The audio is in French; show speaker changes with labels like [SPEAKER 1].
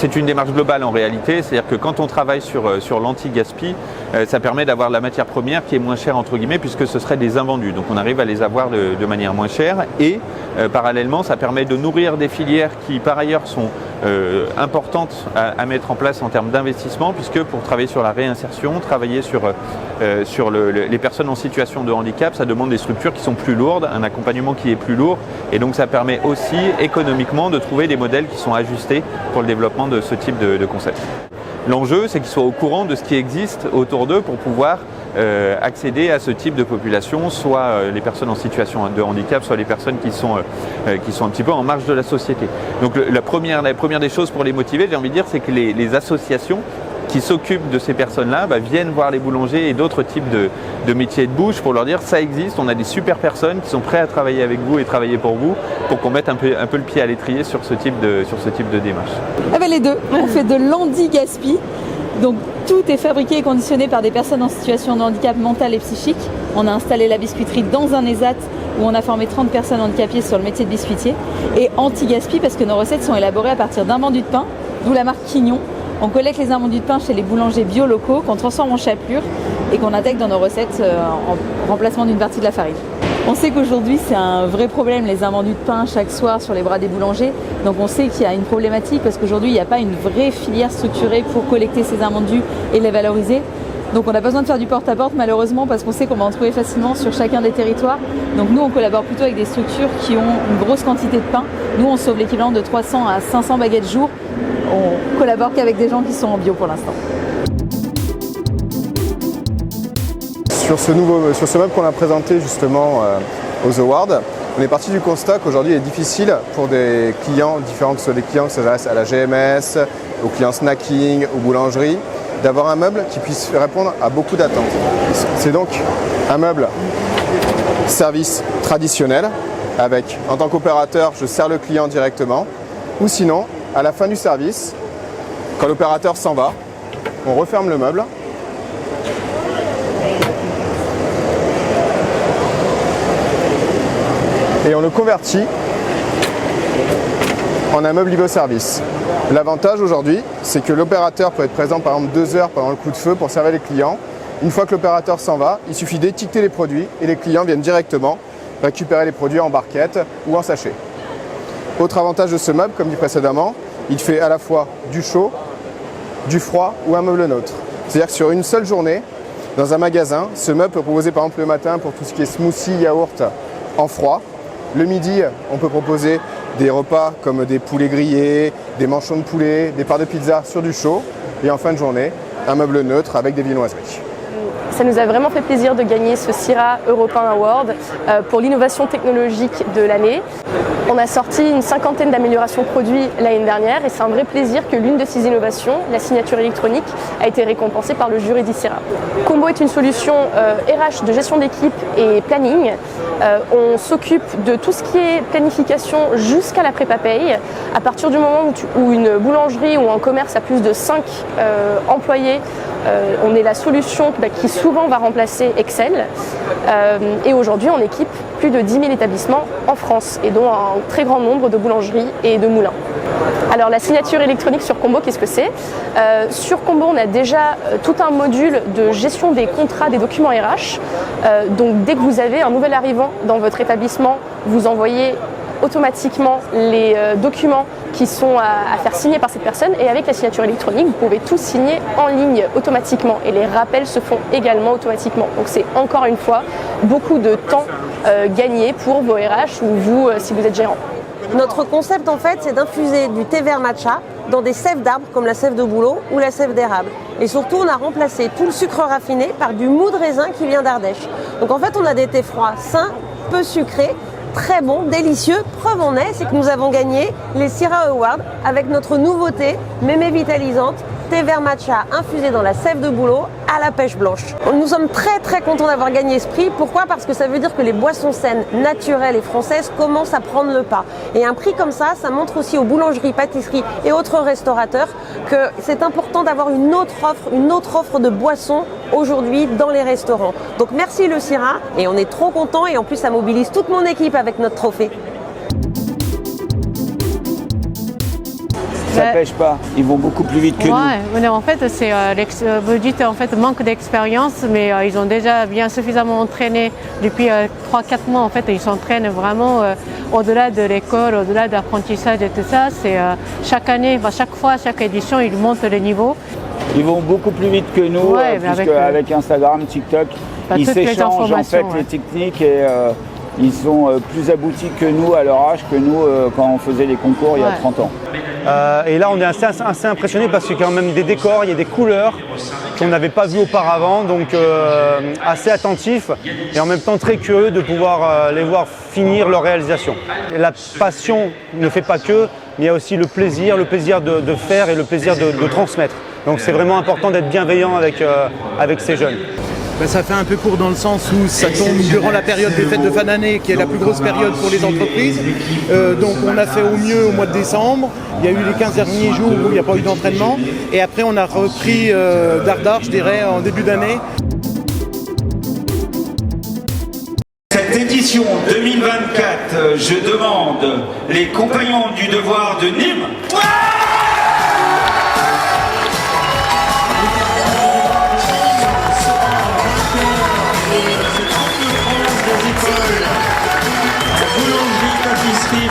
[SPEAKER 1] C'est une démarche globale en réalité, c'est-à-dire que quand on travaille sur l'anti-gaspi, ça permet d'avoir la matière première qui est moins chère entre guillemets puisque ce serait des invendus. Donc on arrive à les avoir de manière moins chère et parallèlement ça permet de nourrir des filières qui par ailleurs sont importantes à mettre en place en termes d'investissement puisque pour travailler sur la réinsertion, travailler sur les personnes en situation de handicap, ça demande des structures qui sont plus lourdes, un accompagnement qui est plus lourd et donc ça permet aussi économiquement de trouver des modèles qui sont ajustés pour le développement de ce type de concept. L'enjeu, c'est qu'ils soient au courant de ce qui existe autour d'eux pour pouvoir accéder à ce type de population, soit les personnes en situation de handicap, soit les personnes qui sont un petit peu en marge de la société. Donc la première des choses pour les motiver, j'ai envie de dire, c'est que les associations qui s'occupent de ces personnes-là viennent voir les boulangers et d'autres types de métiers de bouche pour leur dire ça existe, on a des super personnes qui sont prêtes à travailler avec vous et travailler pour vous pour qu'on mette un peu le pied à l'étrier sur ce type de démarche.
[SPEAKER 2] Ah ben les deux, on fait de l'anti-gaspi, donc tout est fabriqué et conditionné par des personnes en situation de handicap mental et psychique. On a installé la biscuiterie dans un ESAT où on a formé 30 personnes handicapées sur le métier de biscuitier et anti-gaspi parce que nos recettes sont élaborées à partir d'invendus de pain, d'où la marque Quignon. On collecte les invendus de pain chez les boulangers bio locaux qu'on transforme en chapelure et qu'on intègre dans nos recettes en remplacement d'une partie de la farine. On sait qu'aujourd'hui c'est un vrai problème les invendus de pain chaque soir sur les bras des boulangers. Donc on sait qu'il y a une problématique parce qu'aujourd'hui il n'y a pas une vraie filière structurée pour collecter ces invendus et les valoriser. Donc on a besoin de faire du porte-à-porte malheureusement parce qu'on sait qu'on va en trouver facilement sur chacun des territoires. Donc nous on collabore plutôt avec des structures qui ont une grosse quantité de pain. Nous on sauve l'équivalent de 300 à 500 baguettes jour. On collabore qu'avec des gens qui sont en bio pour l'instant.
[SPEAKER 3] Sur ce meuble qu'on a présenté justement aux Awards, on est parti du constat qu'aujourd'hui il est difficile pour des clients différents, que ce soit des clients qui s'adressent à la GMS, aux clients snacking, aux boulangeries, d'avoir un meuble qui puisse répondre à beaucoup d'attentes. C'est donc un meuble service traditionnel avec, en tant qu'opérateur, je sers le client directement, ou sinon, à la fin du service, quand l'opérateur s'en va, on referme le meuble. Et on le convertit en un meuble libre-service. L'avantage aujourd'hui, c'est que l'opérateur peut être présent par exemple 2 heures pendant le coup de feu pour servir les clients. Une fois que l'opérateur s'en va, il suffit d'étiqueter les produits et les clients viennent directement récupérer les produits en barquette ou en sachet. Autre avantage de ce meuble, comme dit précédemment, il fait à la fois du chaud, du froid ou un meuble neutre. C'est-à-dire que sur une seule journée, dans un magasin, ce meuble peut proposer par exemple le matin pour tout ce qui est smoothie, yaourt en froid. Le midi, on peut proposer des repas comme des poulets grillés, des manchons de poulet, des parts de pizza sur du chaud. Et en fin de journée, un meuble neutre avec des viennoiseries.
[SPEAKER 4] Ça nous a vraiment fait plaisir de gagner ce CIRA European Award pour l'innovation technologique de l'année. On a sorti une 50aine d'améliorations produits l'année dernière et c'est un vrai plaisir que l'une de ces innovations, la signature électronique, a été récompensée par le jury d'ICIRA. Combo est une solution RH de gestion d'équipe et planning. On s'occupe de tout ce qui est planification jusqu'à la prépa-paye. À partir du moment où une boulangerie ou un commerce a plus de 5 employés, on est la solution qui souvent va remplacer Excel. Et aujourd'hui, on équipe plus de 10 000 établissements en France et dont un très grand nombre de boulangeries et de moulins. Alors la signature électronique sur Combo, qu'est-ce que c'est ? Sur Combo, on a déjà tout un module de gestion des contrats des documents RH. Donc dès que vous avez un nouvel arrivant dans votre établissement, vous envoyez automatiquement les documents qui sont à faire signer par cette personne et avec la signature électronique, vous pouvez tout signer en ligne automatiquement et les rappels se font également automatiquement. Donc c'est encore une fois beaucoup de temps gagné pour vos RH ou vous si vous êtes gérant.
[SPEAKER 5] Notre concept en fait c'est d'infuser du thé vert matcha dans des sèves d'arbres comme la sève de bouleau ou la sève d'érable. Et surtout on a remplacé tout le sucre raffiné par du mou de raisin qui vient d'Ardèche. Donc en fait on a des thés froids sains, peu sucrés, très bon, délicieux. Preuve en est, c'est que nous avons gagné les CIRA Awards avec notre nouveauté mémé vitalisante, thé vert matcha infusé dans la sève de bouleau à la pêche blanche. Nous sommes très contents d'avoir gagné ce prix. Pourquoi ? Parce que ça veut dire que les boissons saines, naturelles et françaises commencent à prendre le pas. Et un prix comme ça montre aussi aux boulangeries, pâtisseries et autres restaurateurs que c'est important d'avoir une autre offre de boissons aujourd'hui dans les restaurants. Donc merci le CIRA et on est trop contents et en plus ça mobilise toute mon équipe avec notre trophée.
[SPEAKER 6] Ça pêche pas, ils vont beaucoup plus vite que nous.
[SPEAKER 7] Ouais, en fait, c'est vous dites en fait manque d'expérience, mais ils ont déjà bien suffisamment entraîné depuis 3-4 mois. En fait, ils s'entraînent vraiment au-delà de l'école, au-delà de l'apprentissage et tout ça. C'est chaque année, chaque fois, chaque édition, ils montent le niveau.
[SPEAKER 6] Ils vont beaucoup plus vite que nous, puisque avec Instagram, TikTok, ils s'échangent en fait les techniques et ils sont plus aboutis que nous à leur âge, que nous quand on faisait les concours il y a 30 ans.
[SPEAKER 8] Et là, on est assez impressionné parce qu'il y a quand même des décors, il y a des couleurs qu'on n'avait pas vues auparavant, donc assez attentif et en même temps très curieux de pouvoir les voir finir leur réalisation. Et la passion ne fait pas que, mais il y a aussi le plaisir de faire et le plaisir de transmettre. Donc c'est vraiment important d'être bienveillant avec ces jeunes.
[SPEAKER 9] Ça fait un peu court dans le sens où ça tombe durant la période des fêtes de fin d'année qui est la plus grosse période pour les entreprises. Donc on a fait au mieux au mois de décembre. Il y a eu les 15 derniers jours où il n'y a pas eu d'entraînement. Et après on a repris dardard, je dirais, en début d'année.
[SPEAKER 10] Cette édition 2024, je demande les compagnons du devoir de Nîmes. Boulangerie, pâtisserie,